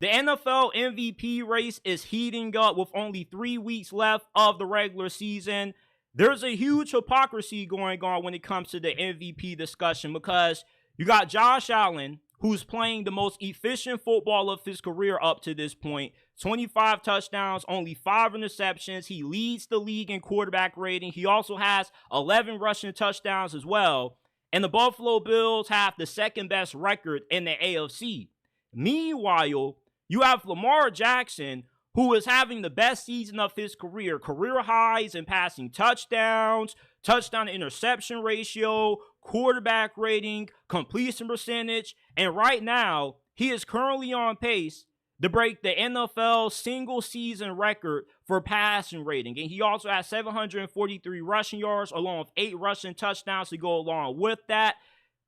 The NFL MVP race is heating up with only 3 weeks left of the regular season. There's a huge hypocrisy going on when it comes to the MVP discussion because you got Josh Allen, who's playing the most efficient football of his career up to this point. 25 touchdowns, only 5 interceptions. He leads the league in quarterback rating. He also has 11 rushing touchdowns as well. And the Buffalo Bills have the second best record in the AFC. Meanwhile, you have Lamar Jackson, who is having the best season of his career. Career highs in passing touchdowns, touchdown to interception ratio, quarterback rating, completion percentage. And right now, he is currently on pace to break the NFL single season record for passing rating. And he also has 743 rushing yards along with 8 rushing touchdowns to go along with that.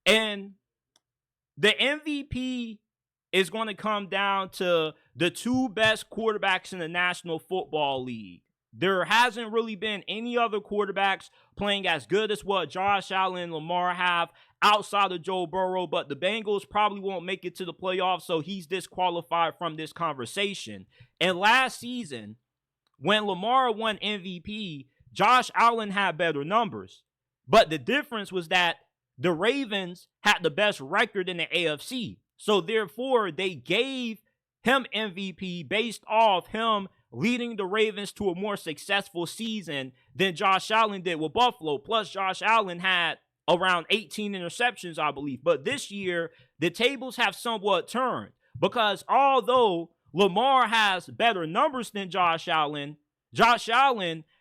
And the MVP is going to come down to the 2 best quarterbacks in the National Football League. There hasn't really been any other quarterbacks playing as good as what Josh Allen and Lamar have outside of Joe Burrow, but the Bengals probably won't make it to the playoffs, so he's disqualified from this conversation. And last season, when Lamar won MVP, Josh Allen had better numbers. But the difference was that the Ravens had the best record in the AFC. So therefore, they gave him MVP based off him leading the Ravens to a more successful season than Josh Allen did with Buffalo. Plus, Josh Allen had around 18 interceptions, I believe. But this year, the tables have somewhat turned because although Lamar has better numbers than Josh Allen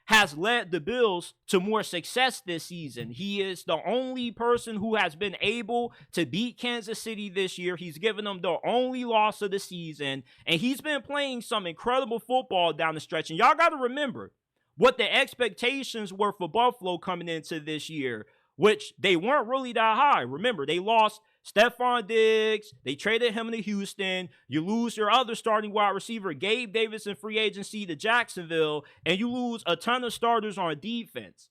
has led the Bills to more success this season. He is the only person who has been able to beat Kansas City this year. He's given them the only loss of the season, and he's been playing some incredible football down the stretch. And y'all got to remember what the expectations were for Buffalo coming into this year, which they weren't really that high. Remember, they lost Stephon Diggs. They traded him to Houston. You lose your other starting wide receiver, Gabe Davis, in free agency to Jacksonville, and you lose a ton of starters on defense.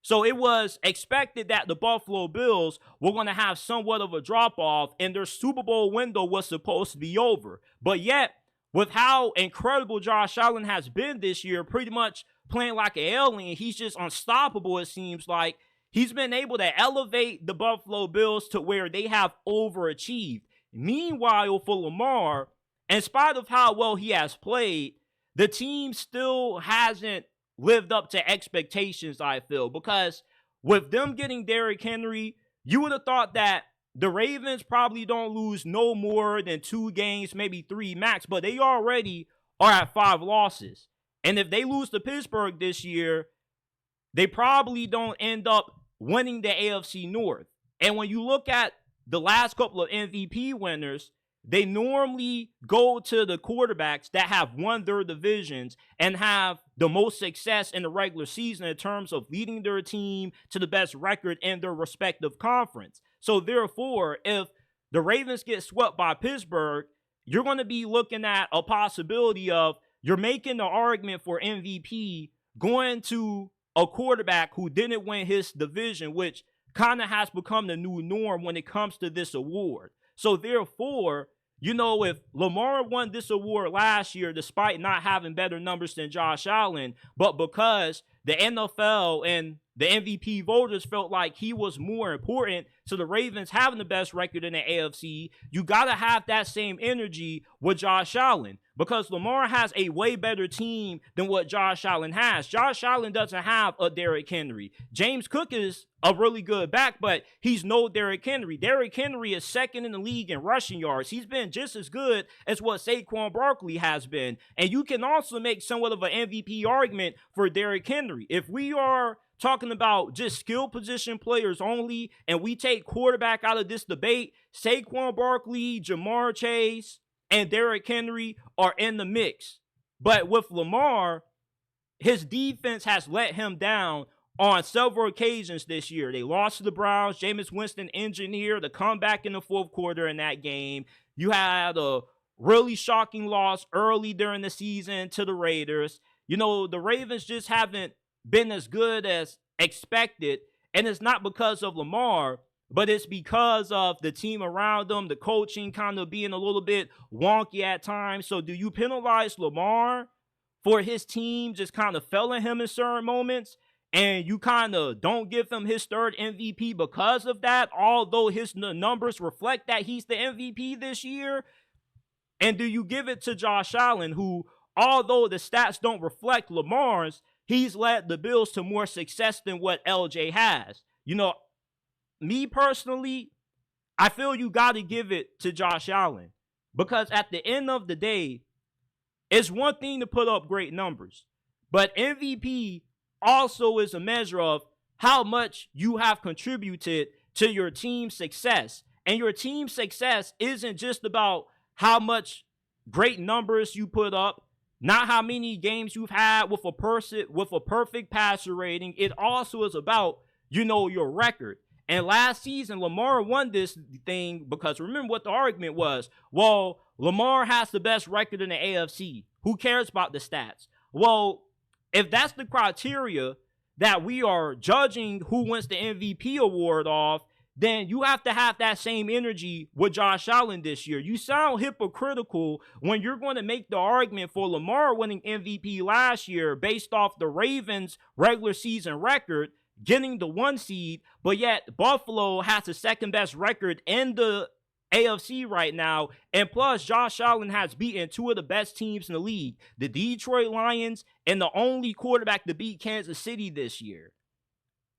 So it was expected that the Buffalo Bills were going to have somewhat of a drop-off, and their Super Bowl window was supposed to be over. But yet, with how incredible Josh Allen has been this year, pretty much playing like an alien, he's just unstoppable, it seems like. He's been able to elevate the Buffalo Bills to where they have overachieved. Meanwhile, for Lamar, in spite of how well he has played, the team still hasn't lived up to expectations, I feel. Because with them getting Derrick Henry, you would have thought that the Ravens probably don't lose no more than 2 games, maybe 3 max. But they already are at 5 losses. And if they lose to Pittsburgh this year, they probably don't end up winning the AFC North. And when you look at the last couple of MVP winners, they normally go to the quarterbacks that have won their divisions and have the most success in the regular season in terms of leading their team to the best record in their respective conference. So therefore, if the Ravens get swept by Pittsburgh, you're going to be looking at a possibility of you're making the argument for MVP going to a quarterback who didn't win his division, which kind of has become the new norm when it comes to this award. So therefore, you know, if Lamar won this award last year, despite not having better numbers than Josh Allen, but because the NFL and the MVP voters felt like he was more important to the Ravens having the best record in the AFC, you got to have that same energy with Josh Allen. Because Lamar has a way better team than what Josh Allen has. Josh Allen doesn't have a Derrick Henry. James Cook is a really good back, but he's no Derrick Henry. Derrick Henry is second in the league in rushing yards. He's been just as good as what Saquon Barkley has been. And you can also make somewhat of an MVP argument for Derrick Henry. If we are talking about just skill position players only, and we take quarterback out of this debate, Saquon Barkley, Jamar Chase, and Derrick Henry are in the mix. But with Lamar, his defense has let him down on several occasions this year. They lost to the Browns. Jameis Winston engineered the comeback in the 4th quarter in that game. You had a really shocking loss early during the season to the Raiders. You know, the Ravens just haven't been as good as expected, and it's not because of Lamar, but it's because of the team around them, the coaching kind of being a little bit wonky at times. So do you penalize Lamar for his team just kind of failing him in certain moments, and you kind of don't give him his third MVP because of that, although his numbers reflect that he's the MVP this year? And do you give it to Josh Allen, who, although the stats don't reflect Lamar's, he's led the Bills to more success than what LJ has? Me personally, I feel you got to give it to Josh Allen, because at the end of the day, it's one thing to put up great numbers, but MVP also is a measure of how much you have contributed to your team's success. And your team's success isn't just about how much great numbers you put up, not how many games you've had with a perfect passer rating. It also is about, your record. And last season, Lamar won this thing because remember what the argument was. Well, Lamar has the best record in the AFC. Who cares about the stats? Well, if that's the criteria that we are judging who wins the MVP award off, then you have to have that same energy with Josh Allen this year. You sound hypocritical when you're going to make the argument for Lamar winning MVP last year based off the Ravens' regular season record, getting the 1 seed, but yet Buffalo has the second best record in the AFC right now, and plus Josh Allen has beaten 2 of the best teams in the league, the Detroit Lions and the only quarterback to beat Kansas City this year.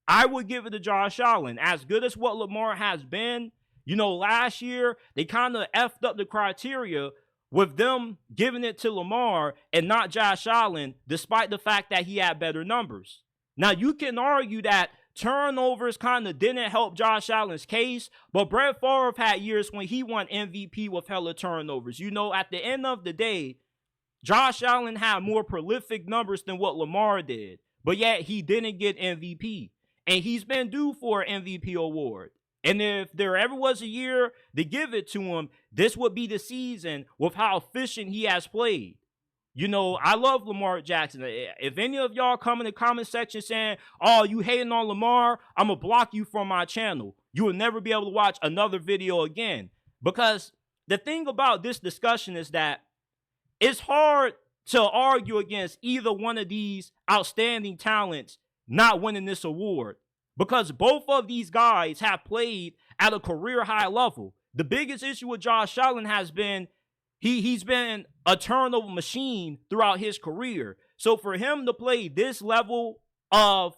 I would give it to Josh Allen. As good as what Lamar has been, last year they kind of effed up the criteria with them giving it to Lamar and not Josh Allen, despite the fact that he had better numbers. Now, you can argue that turnovers kind of didn't help Josh Allen's case, but Brett Favre had years when he won MVP with hella turnovers. At the end of the day, Josh Allen had more prolific numbers than what Lamar did, but yet he didn't get MVP. And he's been due for an MVP award. And if there ever was a year to give it to him, this would be the season with how efficient he has played. I love Lamar Jackson. If any of y'all come in the comment section saying, oh, you hating on Lamar, I'm going to block you from my channel. You will never be able to watch another video again. Because the thing about this discussion is that it's hard to argue against either one of these outstanding talents not winning this award. Because both of these guys have played at a career high level. The biggest issue with Josh Allen has been He's been a turnover machine throughout his career. So for him to play this level of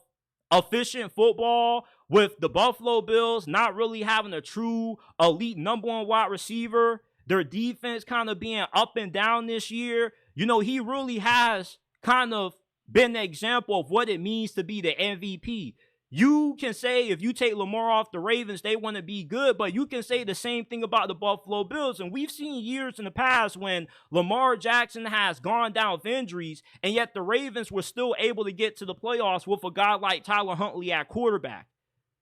efficient football with the Buffalo Bills not really having a true elite number 1 wide receiver, their defense kind of being up and down this year, he really has kind of been the example of what it means to be the MVP. You can say if you take Lamar off the Ravens, they want to be good, but you can say the same thing about the Buffalo Bills. And we've seen years in the past when Lamar Jackson has gone down with injuries, and yet the Ravens were still able to get to the playoffs with a guy like Tyler Huntley at quarterback.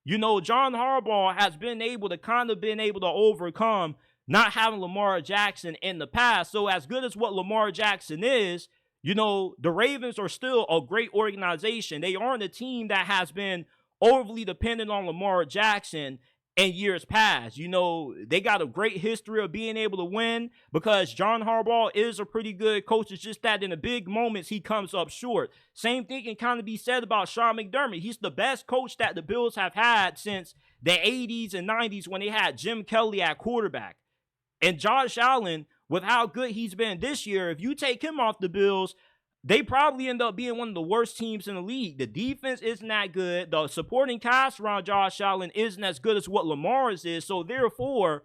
John Harbaugh has been able to overcome not having Lamar Jackson in the past. So as good as what Lamar Jackson is, the Ravens are still a great organization. They aren't a team that has been overly dependent on Lamar Jackson in years past. They got a great history of being able to win because John Harbaugh is a pretty good coach. It's just that in the big moments, he comes up short. Same thing can kind of be said about Sean McDermott. He's the best coach that the Bills have had since the 80s and 90s when they had Jim Kelly at quarterback. And Josh Allen, with how good he's been this year, if you take him off the Bills, they probably end up being one of the worst teams in the league. The defense isn't that good. The supporting cast around Josh Allen isn't as good as what Lamar's is. So therefore,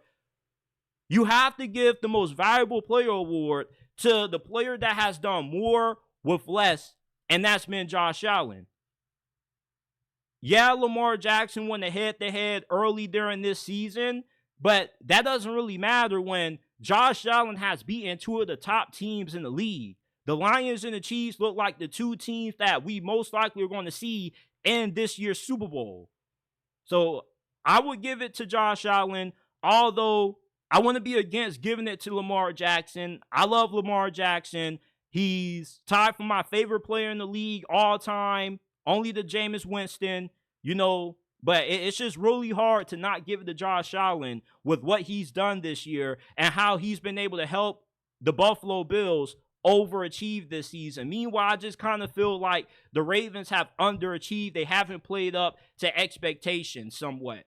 you have to give the most valuable player award to the player that has done more with less, and that's been Josh Allen. Yeah, Lamar Jackson won the head-to-head early during this season, but that doesn't really matter when Josh Allen has beaten 2 of the top teams in the league. The Lions and the Chiefs look like the 2 teams that we most likely are going to see in this year's Super Bowl. So I would give it to Josh Allen, although I want to be against giving it to Lamar Jackson. I love Lamar Jackson. He's tied for my favorite player in the league all time, only to Jameis Winston. But it's just really hard to not give it to Josh Allen with what he's done this year and how he's been able to help the Buffalo Bills overachieve this season. Meanwhile, I just kind of feel like the Ravens have underachieved. They haven't played up to expectations somewhat.